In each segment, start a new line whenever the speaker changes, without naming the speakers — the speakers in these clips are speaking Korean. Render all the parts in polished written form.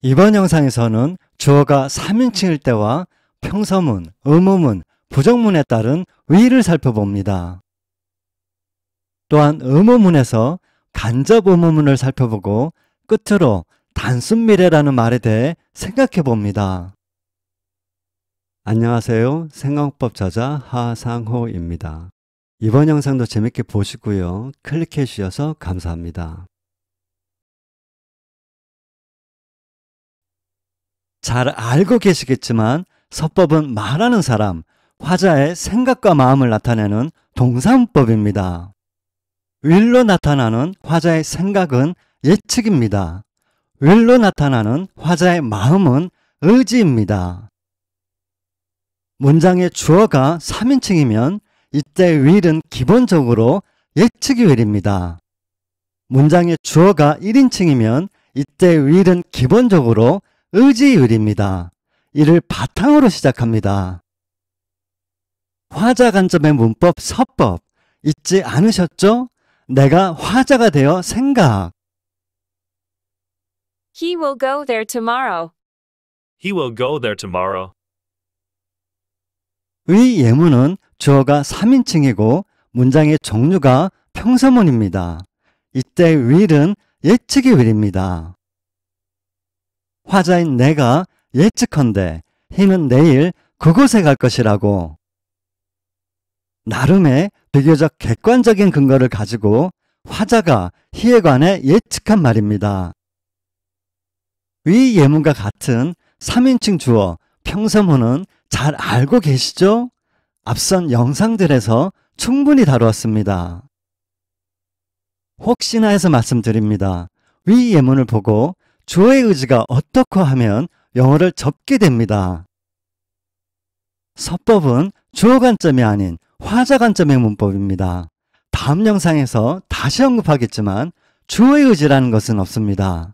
이번 영상에서는 주어가 3인칭일 때와 평서문, 의문문, 부정문에 따른 위를 살펴봅니다. 또한 의문문에서 간접 의문문을 살펴보고 끝으로 단순 미래라는 말에 대해 생각해 봅니다. 안녕하세요. 생각법 저자 하상호입니다. 이번 영상도 재밌게 보시고요. 클릭해 주셔서 감사합니다. 잘 알고 계시겠지만 서법은 말하는 사람, 화자의 생각과 마음을 나타내는 동사문법입니다. will로 나타나는 화자의 생각은 예측입니다. will로 나타나는 화자의 마음은 의지입니다. 문장의 주어가 3인칭이면 이때 will은 기본적으로 예측이 will입니다. 문장의 주어가 1인칭이면 이때 will은 기본적으로 의지 will입니다. 이를 바탕으로 시작합니다. 화자 간접의 문법 서법 잊지 않으셨죠? 내가 화자가 되어 생각.
He will go there tomorrow.
He will go there tomorrow.
의 예문은 주어가 3인칭이고 문장의 종류가 평서문입니다. 이때 will은 예측이 will입니다. 화자인 내가 예측컨대 he는 내일 그곳에 갈 것이라고. 나름의 비교적 객관적인 근거를 가지고 화자가 he에 관해 예측한 말입니다. 위 예문과 같은 3인칭 주어 평서문은 잘 알고 계시죠? 앞선 영상들에서 충분히 다루었습니다. 혹시나 해서 말씀드립니다. 위 예문을 보고 주어의 의지가 어떻고 하면 영어를 접게 됩니다. 서법은 주어 관점이 아닌 화자 관점의 문법입니다. 다음 영상에서 다시 언급하겠지만 주어의 의지라는 것은 없습니다.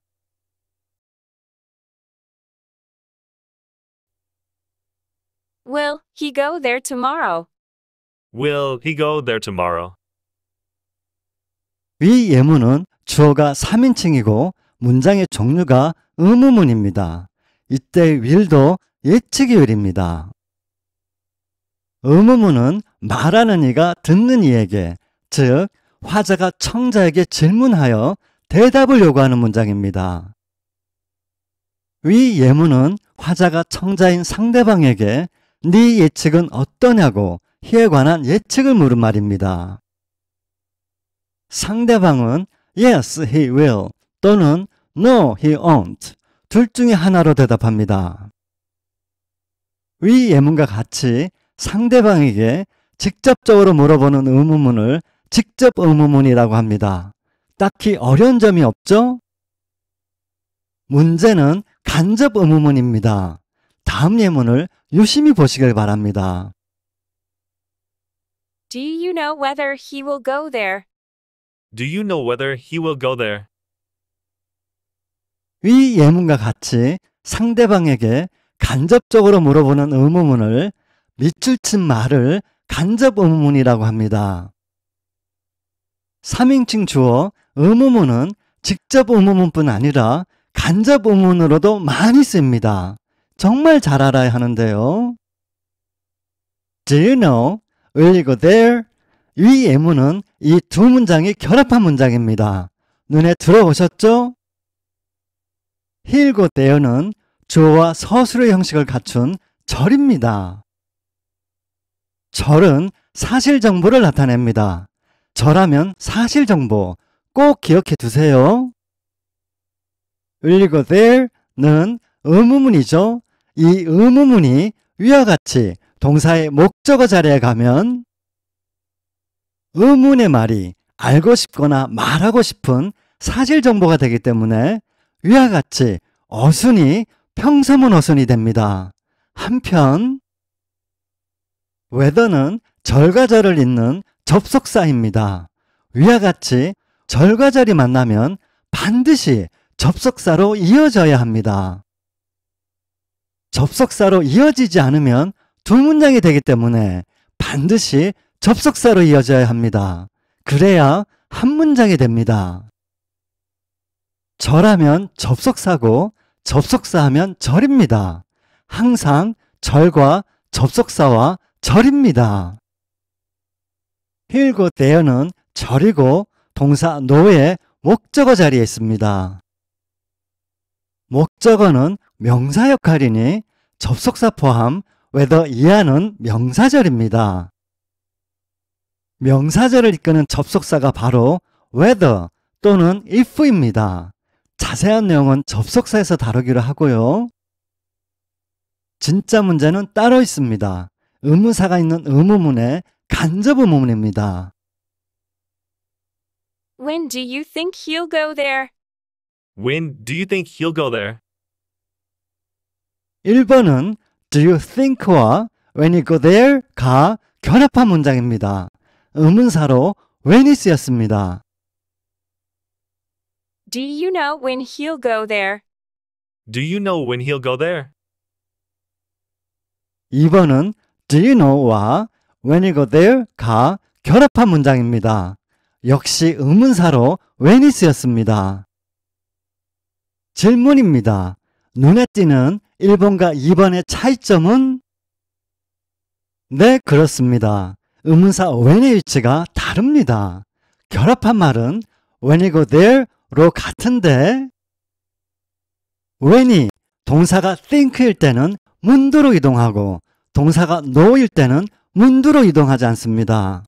Will he go there tomorrow?
Will he go there tomorrow?
위 예문은 주어가 3인칭이고 문장의 종류가 의문문입니다. 이때 will도 예측이 will입니다. 의문문은 말하는 이가 듣는 이에게, 즉 화자가 청자에게 질문하여 대답을 요구하는 문장입니다. 위 예문은 화자가 청자인 상대방에게 네 예측은 어떠냐고 he에 관한 예측을 물은 말입니다. 상대방은 yes, he will 또는 no, he won't 둘 중에 하나로 대답합니다. 위 예문과 같이 상대방에게 직접적으로 물어보는 의문문을 직접 의문문이라고 합니다. 딱히 어려운 점이 없죠? 문제는 간접 의문문입니다. 다음 예문을 유심히 보시길 바랍니다.
Do you know whether he will go there?
Do you know whether he will go there?
위 예문과 같이 상대방에게 간접적으로 물어보는 의문문을 밑줄 친 말을 간접 의문문이라고 합니다. 3인칭 주어 의문문은 직접 의문문뿐 아니라 간접 의문으로도 많이 씁니다. 정말 잘 알아야 하는데요. Do you know? Will you go there? 위 예문은 이 두 문장이 결합한 문장입니다. 눈에 들어오셨죠? He'll go there는 주어와 서술의 형식을 갖춘 절입니다. 절은 사실 정보를 나타냅니다. 절하면 사실 정보 꼭 기억해 두세요. Will you go there는 의문문이죠. 이 의문문이 위와 같이 동사의 목적어 자리에 가면 의문의 말이 알고 싶거나 말하고 싶은 사실 정보가 되기 때문에 위와 같이 어순이 평서문 어순이 됩니다. 한편 whether는 절과 절을 잇는 접속사입니다. 위와 같이 절과 절이 만나면 반드시 접속사로 이어져야 합니다. 접속사로 이어지지 않으면 두 문장이 되기 때문에 반드시 접속사로 이어져야 합니다. 그래야 한 문장이 됩니다. 절하면 접속사고 접속사 하면 절입니다. 항상 절과 접속사와 절입니다. He'll go there는 절이고 동사 no의 목적어 자리에 있습니다. 목적어는 명사 역할이니 접속사 포함 whether 이하는 명사절입니다. 명사절을 이끄는 접속사가 바로 whether 또는 if입니다. 자세한 내용은 접속사에서 다루기로 하고요. 진짜 문제는 따로 있습니다. 의문사가 있는 의문문의 간접 의문문입니다.
When do you think he'll go there?
When do you think he'll go there?
1번은 do you think와 when you go there가 결합한 문장입니다. 의문사로 when이 쓰였습니다.
Do you know when he'll go there?
Do you know when he'll go there?
2번은 do you know와 when you go there가 결합한 문장입니다. 역시 의문사로 when이 쓰였습니다. 질문입니다. 눈에 띄는 1번과 2번의 차이점은? 네, 그렇습니다. 의문사 when의 위치가 다릅니다. 결합한 말은 when you go there로 같은데 when이 동사가 think일 때는 문두로 이동하고 동사가 know일 때는 문두로 이동하지 않습니다.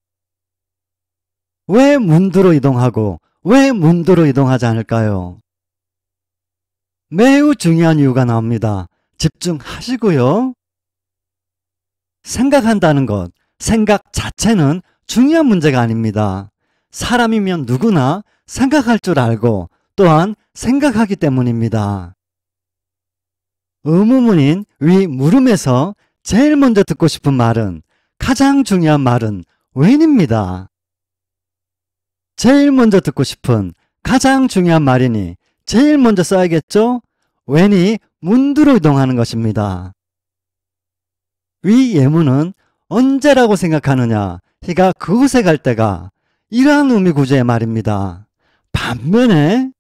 왜 문두로 이동하고 왜 문두로 이동하지 않을까요? 매우 중요한 이유가 나옵니다. 집중하시고요. 생각한다는 것, 생각 자체는 중요한 문제가 아닙니다. 사람이면 누구나 생각할 줄 알고 또한 생각하기 때문입니다. 의문문인 위 물음에서 제일 먼저 듣고 싶은 말은 가장 중요한 말은 when입니다. 제일 먼저 듣고 싶은 가장 중요한 말이니 제일 먼저 써야겠죠? when이 문두로 이동하는 것입니다. 위 예문은 언제라고 생각하느냐? he가 그곳에 갈 때가 이러한 의미 구조의 말입니다. 반면에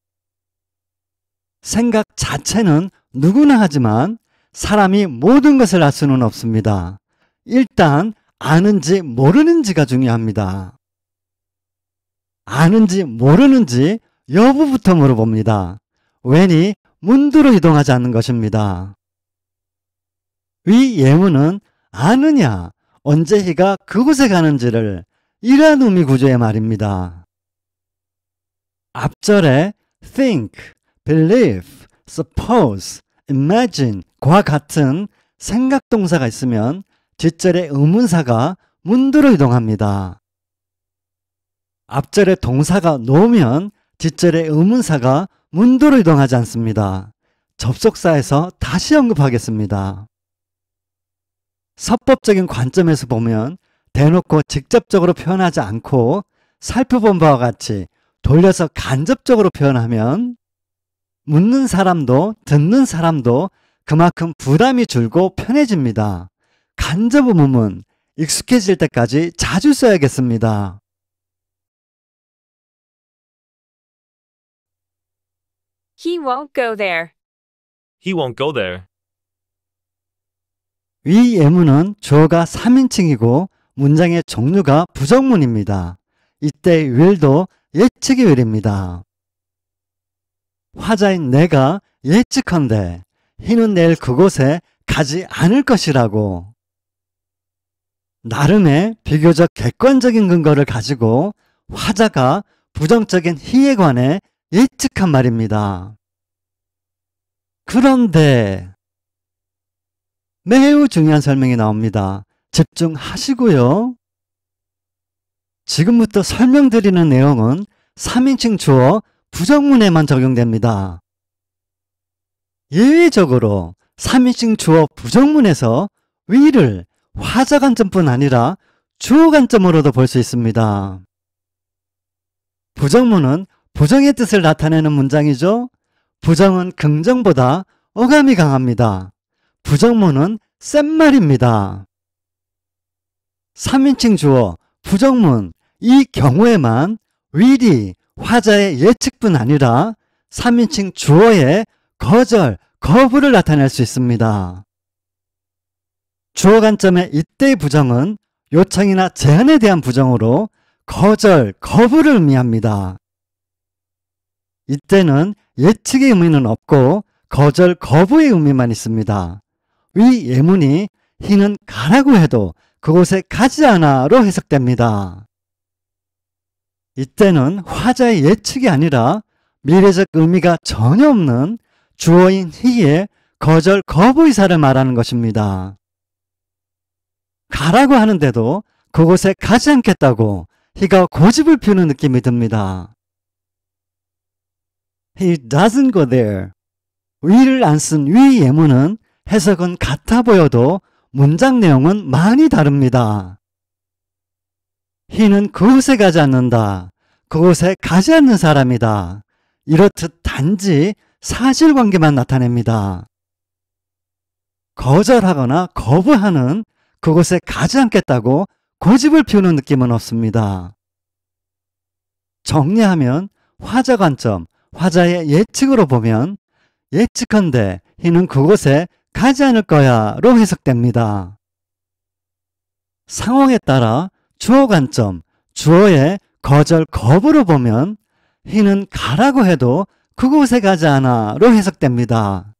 생각 자체는 누구나 하지만 사람이 모든 것을 알 수는 없습니다. 일단 아는지 모르는지가 중요합니다. 아는지 모르는지 여부부터 물어봅니다. when이 문두로 이동하지 않는 것입니다. 위 예문은 아느냐, 언제 he가 그곳에 가는지를 이러한 의미 구조의 말입니다. 앞절에 think, believe, suppose, imagine과 같은 생각 동사가 있으면 뒷절에 의문사가 문두로 이동합니다. 앞절에 동사가 놓으면 뒷절에 의문사가 문두로 이동하지 않습니다. 접속사에서 다시 언급하겠습니다. 서법적인 관점에서 보면 대놓고 직접적으로 표현하지 않고 살펴본 바와 같이 돌려서 간접적으로 표현하면 묻는 사람도 듣는 사람도 그만큼 부담이 줄고 편해집니다. 간접 의문문 익숙해질 때까지 자주 써야겠습니다.
He won't go there.
He won't go there.
위 예문은 주어가 3인칭이고 문장의 종류가 부정문입니다. 이때 will도 예측의 will입니다. 화자인 내가 예측한데 he는 내일 그곳에 가지 않을 것이라고 나름의 비교적 객관적인 근거를 가지고 화자가 부정적인 he에 관해 예측한 말입니다. 그런데 매우 중요한 설명이 나옵니다. 집중하시고요. 지금부터 설명드리는 내용은 3인칭 주어 부정문에만 적용됩니다. 예외적으로 3인칭 주어 부정문에서 will을 화자 관점뿐 아니라 주어 관점으로도 볼 수 있습니다. 부정문은 부정의 뜻을 나타내는 문장이죠. 부정은 긍정보다 어감이 강합니다. 부정문은 센 말입니다. 3인칭 주어 부정문 이 경우에만 will이 화자의 예측뿐 아니라 3인칭 주어의 거절, 거부를 나타낼 수 있습니다. 주어 관점의 이때의 부정은 요청이나 제안에 대한 부정으로 거절, 거부를 의미합니다. 이때는 예측의 의미는 없고 거절, 거부의 의미만 있습니다. 위 예문이 he는 가라고 해도 그곳에 가지 않아로 해석됩니다. 이때는 화자의 예측이 아니라 미래적 의미가 전혀 없는 주어인 he의 거절, 거부 의사를 말하는 것입니다. 가라고 하는데도 그곳에 가지 않겠다고 he가 고집을 피우는 느낌이 듭니다. He doesn't go there. 위를 안 쓴 위 예문은 해석은 같아 보여도 문장 내용은 많이 다릅니다. he는 그곳에 가지 않는다. 그곳에 가지 않는 사람이다. 이렇듯 단지 사실관계만 나타냅니다. 거절하거나 거부하는 그곳에 가지 않겠다고 고집을 피우는 느낌은 없습니다. 정리하면 화자 관점, 화자의 예측으로 보면 예측한데 he는 그곳에 가지 않을 거야 로 해석됩니다. 상황에 따라 주어 관점, 주어의 거절, 거부로 보면 he는 가라고 해도 그곳에 가지 않아 로 해석됩니다.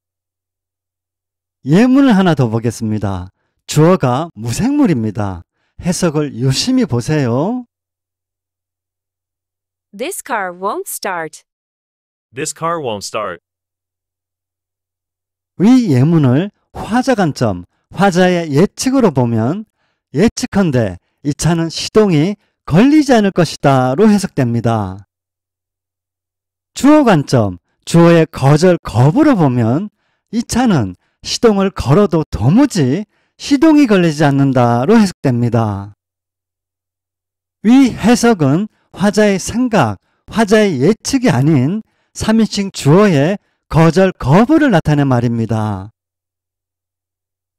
예문을 하나 더 보겠습니다. 주어가 무생물입니다. 해석을 유심히 보세요.
This car won't start.
This car won't start.
위 예문을 화자 관점, 화자의 예측으로 보면 예측한데 이 차는 시동이 걸리지 않을 것이다 로 해석됩니다. 주어 관점, 주어의 거절, 거부로 보면 이 차는 시동을 걸어도 도무지 시동이 걸리지 않는다 로 해석됩니다. 위 해석은 화자의 생각, 화자의 예측이 아닌 3인칭 주어의 거절, 거부를 나타낸 말입니다.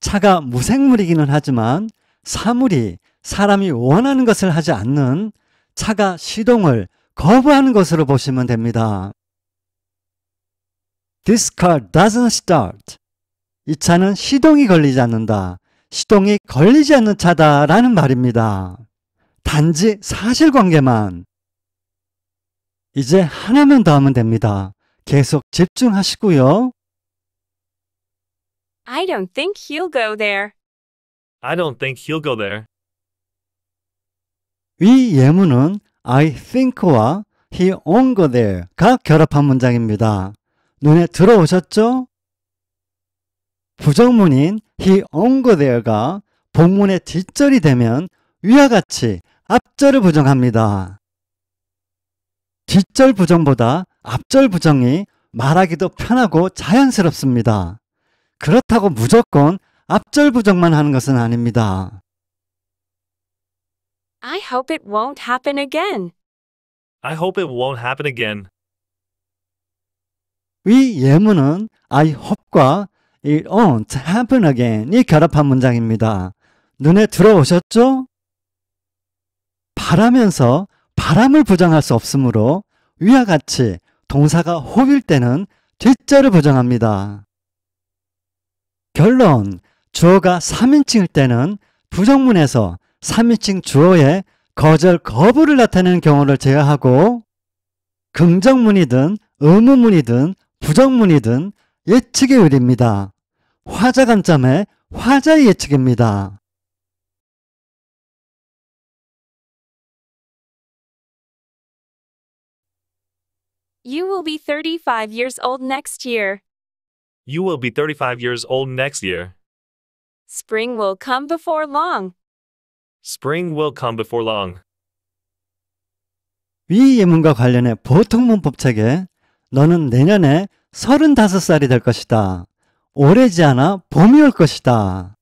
차가 무생물이기는 하지만 사물이 사람이 원하는 것을 하지 않는 차가 시동을 거부하는 것으로 보시면 됩니다. This car doesn't start. 이 차는 시동이 걸리지 않는다. 시동이 걸리지 않는 차다라는 말입니다. 단지 사실관계만. 이제 하나만 더 하면 됩니다. 계속 집중하시고요.
I don't think he'll go there.
I don't think he'll go there.
위 예문은 I think와 he won't go there가 결합한 문장입니다. 눈에 들어오셨죠? 부정문인 he won't go there가 본문의 뒷절이 되면 위와 같이 앞절을 부정합니다. 뒷절 부정보다 앞절 부정이 말하기도 편하고 자연스럽습니다. 그렇다고 무조건 앞절 부정만 하는 것은 아닙니다.
I hope it won't happen again.
I hope it won't happen again.
위 예문은 I hope과 it won't happen again이 결합한 문장입니다. 눈에 들어오셨죠? 바라면서 바람을 부정할 수 없으므로 위와 같이 동사가 hope일 때는 뒷절을 부정합니다. 결론, 주어가 3인칭일 때는 부정문에서 3인칭 주어의 거절, 거부를 나타내는 경우를 제외하고 긍정문이든 의문문이든 부정문이든 예측의 의리입니다. 화자 관점의 화자의 예측입니다.
You will be 35 years old next year.
You will be 35 years old next year.
Spring will come before long.
Spring will come before long.
위 예문과 관련해 보통 문법책에 너는 내년에 35살이 될 것이다. 오래지 않아 봄이 올 것이다.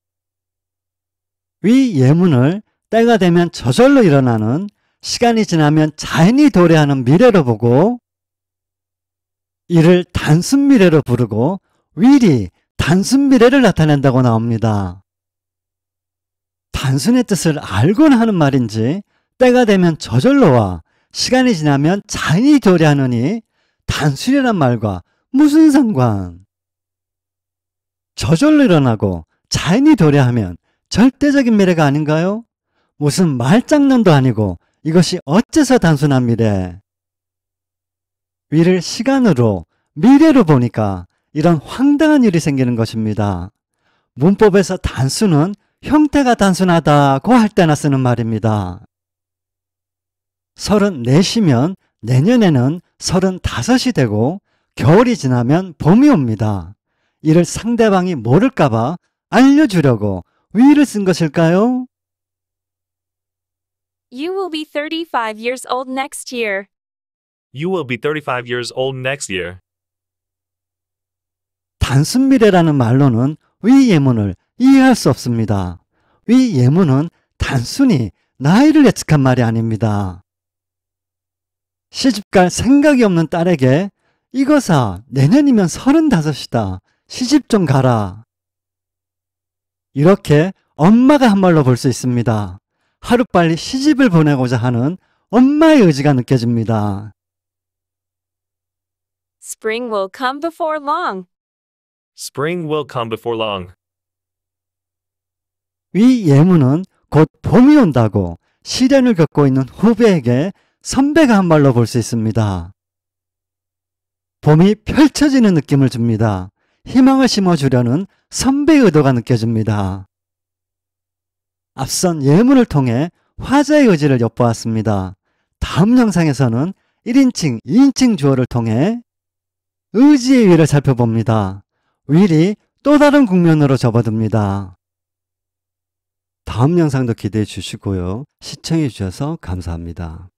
위 예문을 때가 되면 저절로 일어나는, 시간이 지나면 자연히 도래하는 미래로 보고 이를 단순 미래로 부르고 will이 단순 미래를 나타낸다고 나옵니다. 단순의 뜻을 알고는 하는 말인지 때가 되면 저절로 와 시간이 지나면 자연히 도래하느니 단순이란 말과 무슨 상관? 저절로 일어나고 자연이 도래하면 절대적인 미래가 아닌가요? 무슨 말장난도 아니고 이것이 어째서 단순한 미래? 위를 시간으로 미래로 보니까 이런 황당한 일이 생기는 것입니다. 문법에서 단수는 형태가 단순하다고 할 때나 쓰는 말입니다. 34시면 내년에는 35이 되고 겨울이 지나면 봄이 옵니다. 이를 상대방이 모를까봐 알려주려고 위를 쓴 것일까요?
You will be 35 years old next year.
You will be 35 years old next year.
단순 미래라는 말로는 위 예문을 이해할 수 없습니다. 위 예문은 단순히 나이를 예측한 말이 아닙니다. 시집갈 생각이 없는 딸에게 이거사 내년이면 35이다. 시집 좀 가라. 이렇게 엄마가 한 말로 볼 수 있습니다. 하루빨리 시집을 보내고자 하는 엄마의 의지가 느껴집니다.
Spring will come before long.
Spring will come before long.
위 예문은 곧 봄이 온다고 시련을 겪고 있는 후배에게 선배가 한 말로 볼 수 있습니다. 봄이 펼쳐지는 느낌을 줍니다. 희망을 심어주려는 선배의 의도가 느껴집니다. 앞선 예문을 통해 화자의 의지를 엿보았습니다. 다음 영상에서는 1인칭, 2인칭 주어를 통해 의지의 위를 살펴봅니다. 윌이 또 다른 국면으로 접어듭니다. 다음 영상도 기대해 주시고요. 시청해 주셔서 감사합니다.